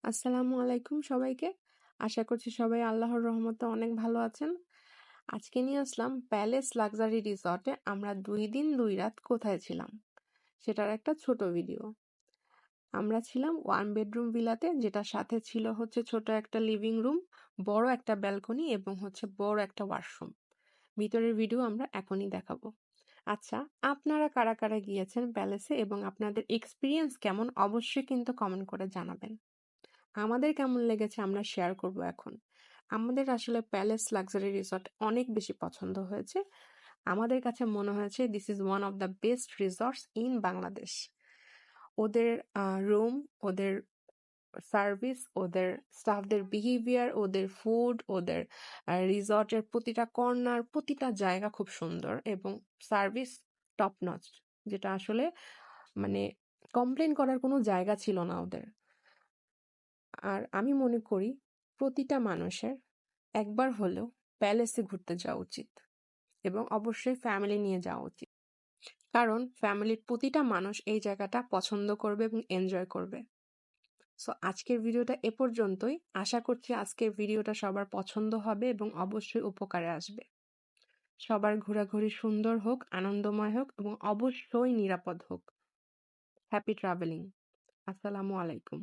আসসালামু আলাইকুম সবাইকে। আশা করছি সবাই আল্লাহর রহমতে অনেক ভালো আছেন। আজকে নিয়ে আসলাম প্যালেস লাক্সারি রিসর্টে আমরা 2 দিন 2 রাত কোথায় ছিলাম সেটার একটা ছোট ভিডিও। আমরা ছিলাম 1 বেডরুম ভিলাতে, যেটার সাথে ছিল ছোট একটা লিভিং রুম, বড় একটা ব্যালকনি এবং বড় একটা ওয়াশরুম। ভিতরের ভিডিও আমরা এখনই দেখাবো। আচ্ছা, আপনারা কারা কারা গিয়েছেন প্যালেসে এবং আপনাদের এক্সপিরিয়েন্স কেমন অবশ্যই কিন্তু কমেন্ট করে জানাবেন। আমাদের কেমন লেগেছে আমরা শেয়ার করব এখন। আমাদের আসলে প্যালেস লাক্সারি রিসর্ট অনেক বেশি পছন্দ হয়েছে। আমাদের কাছে মনে হয়েছে this is one of the best resorts in Bangladesh. ওদের রুম, ওদের সার্ভিস, ওদের স্টাফদের বিহেভিয়ার, ওদের ফুড, ওদের রিসর্টের প্রতিটা কর্নার, প্রতিটা জায়গা খুব সুন্দর এবং সার্ভিস টপ নচ, যেটা আসলে মানে কমপ্লেন করার কোনো জায়গা ছিল না ওদের। আর আমি মনে করি প্রতিটা মানুষের একবার হলেও প্যালেসে ঘুরতে যাওয়া উচিত এবং অবশ্যই ফ্যামিলি নিয়ে যাওয়া উচিত, কারণ ফ্যামিলির প্রতিটা মানুষ এই জায়গাটা পছন্দ করবে এবং এনজয় করবে। সো আজকের ভিডিওটা এ পর্যন্তই। আশা করছি আজকের ভিডিওটা সবার পছন্দ হবে এবং অবশ্যই উপকারে আসবে। সবার ঘোরাঘুরি সুন্দর হোক, আনন্দময় হোক এবং অবশ্যই নিরাপদ হোক। Happy travelling. আসসালামু আলাইকুম।